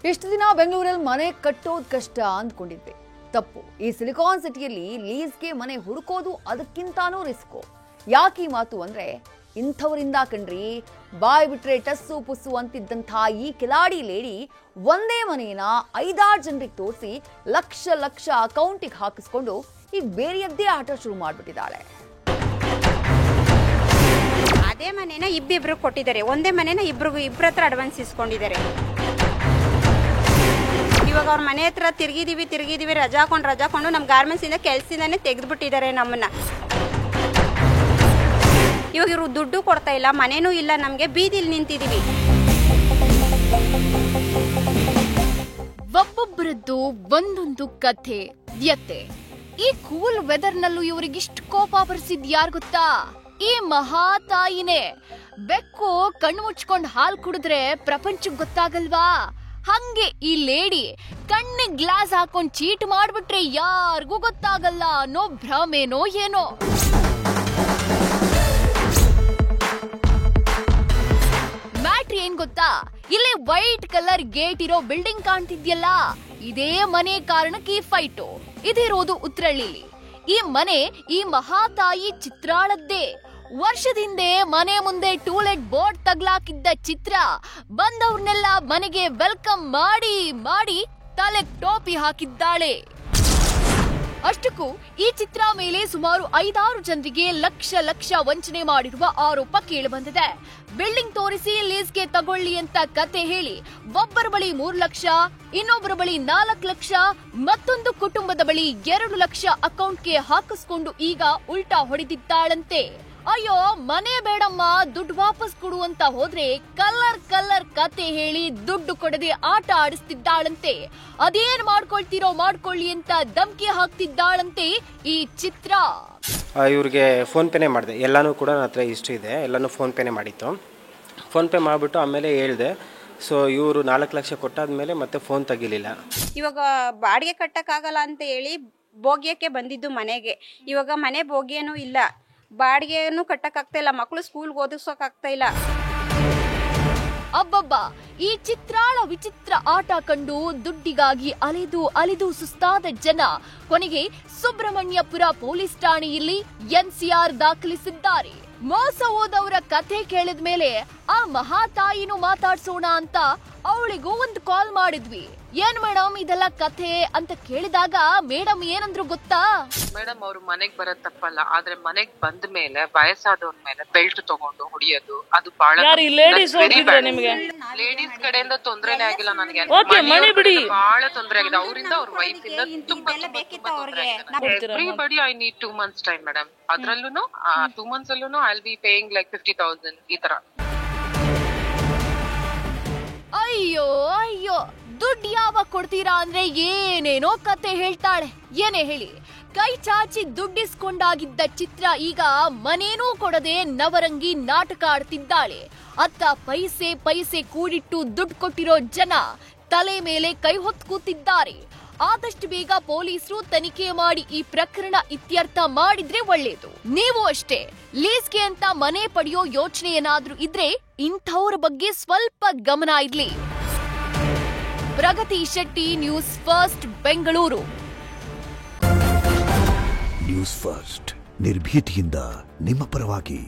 ಇಷ್ಟು ದಿನ ಬೆಂಗಳೂರಲ್ಲಿ ಮನೆ ಕಟ್ಟೋದು ಕಷ್ಟ ಅಂದ್ಕೊಂಡಿದ್ದೆ. ತಪ್ಪು. ಈ ಸಿಲಿಕಾನ್ ಸಿಟಿಯಲ್ಲಿ ಲೀಸ್ಗೆ ಮನೆ ಹುಡುಕೋದು ಅದಕ್ಕಿಂತಾನೂ ರಿಸ್ಕು. ಯಾಕೆ ಈ ಮಾತು ಅಂದ್ರೆ, ಇಂಥವರಿಂದ ಕಣ್ರಿ ಬಾಯ್ ಬಿಟ್ರೆ ಟಸ್ಸು ಪುಸ್ಸು ಅಂತಿದ್ದಂಥ ಈ ಕಿಲಾಡಿ ಲೇಡಿ ಒಂದೇ ಮನೆಯನ್ನ 5-6 ಜನರಿಗೆ ತೋರಿಸಿ ಲಕ್ಷ ಲಕ್ಷ ಅಕೌಂಟಿಗೆ ಹಾಕಿಸ್ಕೊಂಡು ಈಗ ಬೇರೆಯದ್ದೇ ಆಟ ಶುರು ಮಾಡ್ಬಿಟ್ಟಿದ್ದಾಳೆ. ಅದೇ ಮನೆನ ಇಬ್ಬಿಬ್ರು ಕೊಟ್ಟಿದ್ದಾರೆ, ಒಂದೇ ಮನೆನ ಇಬ್ರ ಹತ್ರ ಅಡ್ವಾನ್ಸ್ ಇಸ್ಕೊಂಡಿದ್ದಾರೆ. ಇವಾಗ ಅವ್ರ ಮನೆ ಹತ್ರ ತಿರುಗಿದೀವಿ ರಜಾ ಹಾಕೊಂಡು ನಮ್ಮ ಗಾರ್ಮೆಂಟ್ಸ್ ಇಂದ ಕೆಲಸದಿಂದಾನೆ ತೆಗೆದುಬಿಟ್ಟಿದ್ದಾರೆ ನಮ್ಮನ್ನ. ಇವಾಗ ಇವರು ದುಡ್ಡು ಕೊಡ್ತಾ ಇಲ್ಲ, ಮನೇನೂ ಇಲ್ಲ, ನಮಗೆ ಬೀದಿಲಿ ನಿಂತಿದೀವಿ. ಒಬ್ಬೊಬ್ಬರದ್ದು ಒಂದೊಂದು ಕಥೆ ವ್ಯತೆ. ಈ ಕೂಲ್ ವೆದರ್ ನಲ್ಲೂ ಇವರಿಗಿಷ್ಟು ಕೋಪ ಬರ್ಸಿದ್ ಯಾರು ಗೊತ್ತಾ? ಈ ಮಹಾ ತಾಯಿನೇ. ಬೆಕ್ಕು ಕಣ್ಣು ಮುಚ್ಕೊಂಡ್ ಹಾಲು ಕುಡಿದ್ರೆ ಪ್ರಪಂಚಕ್ಕೆ ಗೊತ್ತಾಗಲ್ವಾ? ಹಂಗೆ ಈ ಲೇಡಿ ಕಣ್ಣಿಗೆ ಗ್ಲಾಸ್ ಹಾಕೊಂಡ್ ಚೀಟ್ ಮಾಡ್ಬಿಟ್ರೆ ಯಾರಿಗೂ ಗೊತ್ತಾಗಲ್ಲ ಅನ್ನೋ ಭ್ರಮೇನೋ ಏನೋ. ಮ್ಯಾಟ್ರಿ ಏನ್ ಗೊತ್ತಾ? ಇಲ್ಲಿ ವೈಟ್ ಕಲರ್ ಗೇಟ್ ಇರೋ ಬಿಲ್ಡಿಂಗ್ ಕಾಣ್ತಿದ್ಯಲ್ಲ, ಇದೇ ಮನೆ ಕಾರಣಕ್ಕೆ ಈ ಫೈಟು. ಇದಿರೋದು ಉತ್ರಳ್ಳಿಲಿ. ಈ ಮನೆ ಈ ಮಹಾತಾಯಿ ಚಿತ್ರಾಳದ್ದೇ. ವರ್ಷದ ಹಿಂದೆ ಮನೆ ಮುಂದೆ ಟೂಲೆಟ್ ಬೋರ್ಡ್ ತಗ್ಲಾಕಿದ್ದ ಚಿತ್ರ ಬಂದವ್ರನ್ನೆಲ್ಲ ಮನೆಗೆ ವೆಲ್ಕಮ್ ಮಾಡಿ ತಲೆ ಟೋಪಿ ಹಾಕಿದ್ದಾಳೆ. ಅಷ್ಟಕ್ಕೂ ಈ ಚಿತ್ರ ಮೇಲೆ ಸುಮಾರು 5-6 ಜನರಿಗೆ ಲಕ್ಷ ವಂಚನೆ ಮಾಡಿರುವ ಆರೋಪ ಕೇಳಿಬಂದಿದೆ. ಬಿಲ್ಡಿಂಗ್ ತೋರಿಸಿ ಲೀಸ್ಗೆ ತಗೊಳ್ಳಿ ಅಂತ ಕತೆ ಹೇಳಿ ಒಬ್ಬರ ಬಳಿ 3 ಲಕ್ಷ, ಇನ್ನೊಬ್ಬರ ಬಳಿ 4 ಲಕ್ಷ, ಮತ್ತೊಂದು ಕುಟುಂಬದ ಬಳಿ 2 ಲಕ್ಷ ಅಕೌಂಟ್ಗೆ ಹಾಕಿಸ್ಕೊಂಡು ಈಗ ಉಲ್ಟಾ ಹೊಡೆದಿದ್ದಾಳಂತೆ. ಅಯ್ಯೋ ಮನೆ ಬೇಡಮ್ಮ, ದುಡ್ಡು ವಾಪಸ್ ಕೊಡು ಅಂತ ಹೋದ್ರೆ ಕಲರ್ ಕತೆ ಹೇಳಿ ದುಡ್ಡು ಕೊಡದೆ ಆಟ ಆಡಿಸ್ತಿದ್ದಾಳಂತೆ. ಅದೇನ್ ಮಾಡ್ಕೊಳ್ತೀರೋ ಮಾಡ್ಕೊಳ್ಳಿ ಅಂತ ಧಮ್ಕಿ ಹಾಕ್ತಿದ್ದಾಳಂತೆ ಈ ಚಿತ್ರ. ಇವ್ರಿಗೆ ಫೋನ್ ಪೇನೇ ಮಾಡಿದೆ, ಎಲ್ಲಾನು ಕೂಡ ನನ್ನ ಹತ್ರ ಇಷ್ಟು ಇದೆ, ಎಲ್ಲಾನು ಫೋನ್ ಪೇನೇ ಮಾಡಿತ್ತು. ಫೋನ್ ಪೇ ಮಾಡಿಬಿಟ್ಟು ಆಮೇಲೆ ಹೇಳಿದೆ. ಸೊ ಇವರು 4 ಲಕ್ಷ ಕೊಟ್ಟಾದ್ಮೇಲೆ ಮತ್ತೆ ಫೋನ್ ತೆಗಿಲಿಲ್ಲ. ಇವಾಗ ಬಾಡಿಗೆ ಕಟ್ಟಕ್ಕಾಗಲ್ಲ ಅಂತ ಹೇಳಿ ಬೋಗ್ಯಕ್ಕೆ ಬಂದಿದ್ದು ಮನೆಗೆ. ಇವಾಗ ಮನೆ ಬೋಗ್ಯನೂ ಇಲ್ಲ, ಬಾಡಿಗೆನೂ ಕಟ್ಟಕ್ಕಾಗ್ತಾ ಇಲ್ಲ, ಮಕ್ಕಳು ಸ್ಕೂಲ್ಗೆ ಓದಿಸೋಕಾಗ್ತಾ ಇಲ್ಲ. ಅಬ್ಬಬ್ಬ, ಈ ಚಿತ್ರಾಳ ವಿಚಿತ್ರ ಆಟ ಕಂಡು ದುಡ್ಡಿಗಾಗಿ ಅಲೆದು ಸುಸ್ತಾದ ಜನ ಕೊನೆಗೆ ಸುಬ್ರಹ್ಮಣ್ಯಪುರ ಪೊಲೀಸ್ ಠಾಣೆಯಲ್ಲಿ ಎನ್ಸಿಆರ್ ದಾಖಲಿಸಿದ್ದಾರೆ. ಮೋಸ ಹೋದವರ ಕಥೆ ಕೇಳಿದ ಮೇಲೆ ಆ ಮಹಾತಾಯಿನೂ ಮಾತಾಡ್ಸೋಣ ಅಂತ ಅವಳಿಗೂ ಒಂದು ಕಾಲ್ ಮಾಡಿದ್ವಿ. ಏನ್ ಮೇಡಮ್ ಇದೆಲ್ಲ ಕಥೆ ಅಂತ ಕೇಳಿದಾಗ ಮೇಡಮ್ ಏನಂದ್ರು ಗೊತ್ತಾ? ಮೇಡಮ್ ಅವ್ರು ಮನೆಗ್ ಬರೋದ್ ತಪ್ಪಲ್ಲ, ಆದ್ರೆ ಮನೆಗ್ ಬಂದ ಮೇಲೆ ವಯಸ್ಸಾದವ್ರ ಮೇಲೆ ಬೆಲ್ಟ್ ತಗೊಂಡು ಹೊಡಿಯೋದು ಅದು ಬಹಳ. ಲೇಡೀಸ್ ಕಡೆಯಿಂದ ತೊಂದ್ರೆನೇ ಆಗಿಲ್ಲ ನನಗೆ, ಬಹಳ ತೊಂದ್ರೆ ಆಗಿದೆ ಅವರಿಂದ, ಅವ್ರ ವೈಫ್ ಇಂದ ತುಂಬಾ ತೊಂದ್ರೆ ಆಗಿದೆ. Everybody I need 2 months time madam. ಅದ್ರಲ್ಲೂ 2 months ಅಲ್ಲೂ I will be paying like 50,000 ಈ ತರ. ಅಯ್ಯೋ ದುಡ್ಡು ಯಾವಾಗ ಕೊಡ್ತೀರಾ ಅಂದ್ರೆ ಏನೇನೋ ಕತೆ ಹೇಳ್ತಾಳೆ. ಏನೇ ಹೇಳಿ, ಕೈ ಚಾಚಿ ದುಡ್ಡಿಸ್ಕೊಂಡಾಗಿದ್ದ ಚಿತ್ರ ಈಗ ಮನೇನೂ ಕೊಡದೆ ನವರಂಗಿ ನಾಟಕ ಆಡ್ತಿದ್ದಾಳೆ. ಅತ್ತ ಪೈಸೆ ಕೂಡಿಟ್ಟು ದುಡ್ಡು ಕೊಟ್ಟಿರೋ ಜನ ತಲೆ ಮೇಲೆ ಕೈ ಹೊತ್ತು ಕೂತಿದ್ದಾರೆ. ಆದಷ್ಟು ಬೇಗ ಪೊಲೀಸರು ತನಿಖೆ ಮಾಡಿ ಈ ಪ್ರಕರಣ ಇತ್ಯರ್ಥ ಮಾಡಿದ್ರೆ ಒಳ್ಳೇದು. ನೀವು ಅಷ್ಟೇ ಲೀಸ್ಗೆ ಅಂತ ಮನೆ ಪಡೆಯೋ ಯೋಚನೆ ಏನಾದ್ರೂ ಇದ್ರೆ ಇಂಥವ್ರ ಬಗ್ಗೆ ಸ್ವಲ್ಪ ಗಮನ ಇರ್ಲಿ. Pragati Shetty, news first, Bengaluru. News first ನಿರ್ಭೀತಿಯಿಂದ ನಿಮ್ಮ ಪರವಾಗಿ.